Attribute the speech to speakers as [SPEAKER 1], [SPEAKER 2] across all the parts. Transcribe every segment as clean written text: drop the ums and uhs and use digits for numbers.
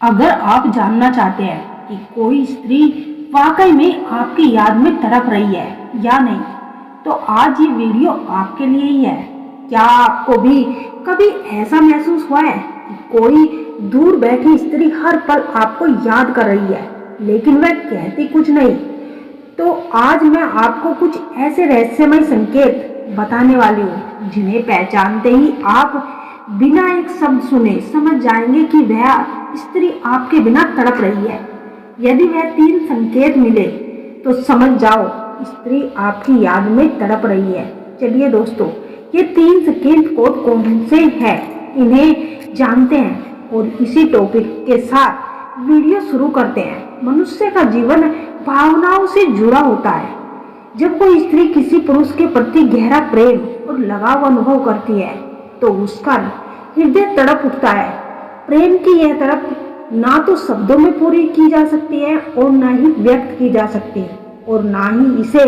[SPEAKER 1] अगर आप जानना चाहते हैं कि कोई स्त्री वाकई में आपकी याद में तड़प रही है या नहीं, तो आज ये वीडियो आपके लिए ही है। क्या आपको भी कभी ऐसा महसूस हुआ है कि कोई दूर बैठी स्त्री हर पल आपको याद कर रही है, लेकिन वह कहती कुछ नहीं? तो आज मैं आपको कुछ ऐसे रहस्यमय संकेत बताने वाली हूँ जिन्हें पहचानते ही आप बिना एक शब्द सुने समझ जाएंगे कि वह स्त्री आपके बिना तड़प रही है। यदि वह 3 संकेत मिले तो समझ जाओ स्त्री आपकी याद में तड़प रही है। चलिए दोस्तों, ये 3 संकेत कौन से हैं इन्हें जानते हैं और इसी टॉपिक के साथ वीडियो शुरू करते हैं। मनुष्य का जीवन भावनाओं से जुड़ा होता है। जब कोई स्त्री किसी पुरुष के प्रति गहरा प्रेम और लगाव अनुभव करती है तो उसका हृदय तड़प उठता है। प्रेम की यह तड़प ना तो शब्दों में पूरी की जा सकती है और ना ही व्यक्त की जा सकती है और ना ही इसे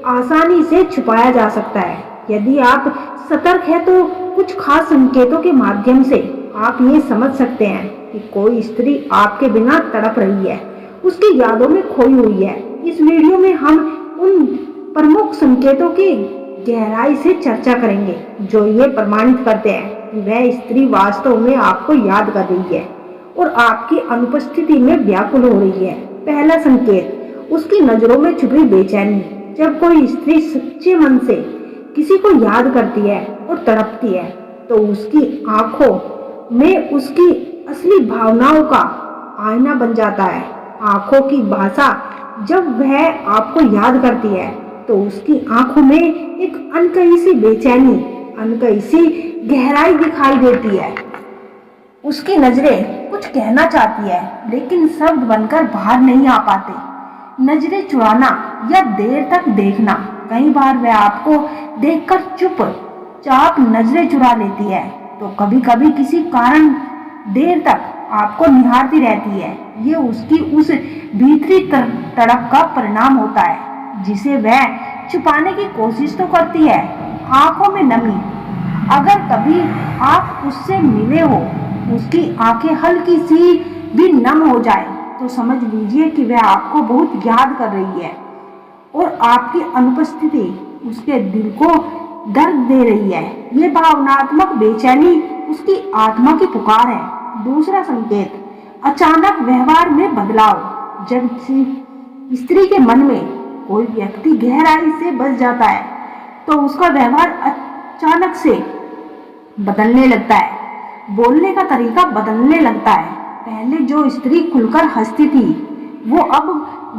[SPEAKER 1] आसानी से छुपाया जा सकता है। यदि आप सतर्क हैं तो कुछ खास संकेतों के माध्यम से आप ये समझ सकते हैं कि कोई स्त्री आपके बिना तड़प रही है, उसकी यादों में खोई हुई है। इस वीडियो में हम उन प्रमुख संकेतों की गहराई से चर्चा करेंगे जो ये प्रमाणित करते हैं कि वह स्त्री वास्तव में आपको याद कर रही है और आपकी अनुपस्थिति में व्याकुल हो रही है। पहला संकेत, उसकी नजरों में छुपी बेचैनी। जब कोई स्त्री सच्चे मन से किसी को याद करती है और तड़पती है तो उसकी आंखों में उसकी असली भावनाओं का आईना बन जाता है। आंखों की भाषा, जब वह आपको याद करती है तो उसकी आंखों में एक अनकही सी बेचैनी, अनकही सी गहराई दिखाई देती है। उसकी नजरें कुछ कहना चाहती है लेकिन शब्द बनकर बाहर नहीं आ पाते। नजरें चुराना या देर तक देखना, कई बार वह आपको देखकर चुपचाप नजरें चुरा लेती है तो कभी कभी किसी कारण देर तक आपको निहारती रहती है। ये उसकी उस भीतरी तड़प का परिणाम होता है जिसे वह छुपाने की कोशिश तो करती है। आंखों में नमी, अगर कभी आप उससे मिले हो, उसकी आंखें हल्की सी भी नम हो जाए तो समझ लीजिए कि वह आपको बहुत याद कर रही है और आपकी अनुपस्थिति उसके दिल को दर्द दे रही है। ये भावनात्मक बेचैनी उसकी आत्मा की पुकार है। दूसरा संकेत, अचानक व्यवहार में बदलाव। जब स्त्री के मन में कोई व्यक्ति गहराई से बस जाता है तो उसका व्यवहार अचानक से बदलने लगता है। बोलने का तरीका बदलने लगता है। पहले जो स्त्री खुलकर हंसती थी वो अब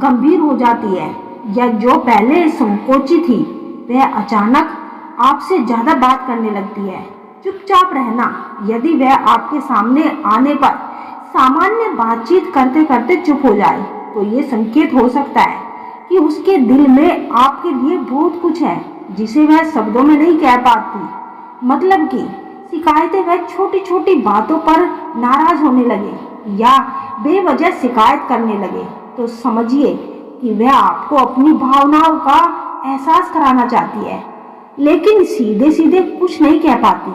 [SPEAKER 1] गंभीर हो जाती है, या जो पहले संकोची थी वह अचानक आपसे ज्यादा बात करने लगती है। चुपचाप रहना, यदि वह आपके सामने आने पर सामान्य बातचीत करते करते चुप हो जाए तो ये संकेत हो सकता है कि उसके दिल में आपके लिए बहुत कुछ है जिसे वह शब्दों में नहीं कह पाती। मतलब कि शिकायतें, वह छोटी छोटी बातों पर नाराज होने लगे या बेवजह शिकायत करने लगे तो समझिए कि वह आपको अपनी भावनाओं का एहसास कराना चाहती है लेकिन सीधे सीधे कुछ नहीं कह पाती।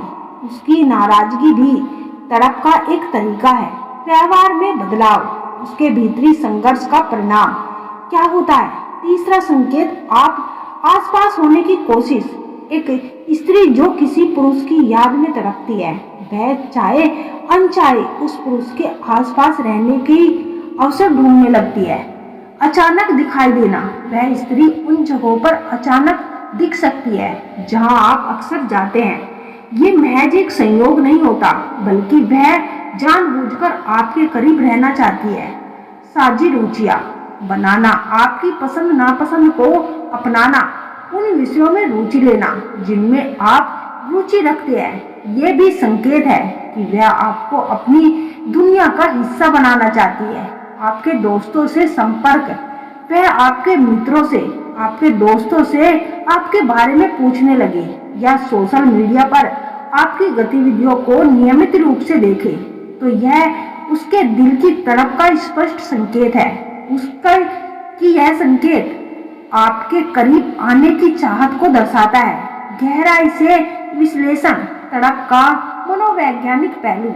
[SPEAKER 1] उसकी नाराजगी भी तड़प का एक तरीका है। व्यवहार में बदलाव, उसके भीतरी संघर्ष का परिणाम क्या होता है? तीसरा संकेत, आप आसपास होने की कोशिश। एक स्त्री जो किसी पुरुष की याद में तड़पती है वह चाहे अनचाहे उस पुरुष के आसपास रहने की अवसर ढूंढने लगती है। अचानक दिखाई देना, वह स्त्री उन जगहों पर अचानक दिख सकती है जहां आप अक्सर जाते हैं। ये महज एक संयोग नहीं होता बल्कि वह जानबूझकर आपके करीब रहना चाहती है। साझी रुचियां बनाना, आपकी पसंद नापसंद को अपनाना, उन विषयों में रुचि लेना जिनमें आप रुचि रखते हैं। ये भी संकेत है कि वह आपको अपनी दुनिया का हिस्सा बनाना चाहती है। आपके दोस्तों से संपर्क, वह आपके मित्रों से, आपके दोस्तों से आपके बारे में पूछने लगे या सोशल मीडिया पर आपकी गतिविधियों को नियमित रूप से देखे तो यह उसके दिल की तड़प का स्पष्ट संकेत है। उसका कि यह संकेत आपके करीब आने की चाहत को दर्शाता है। गहराई से विश्लेषण, तड़प का मनोवैज्ञानिक पहलू।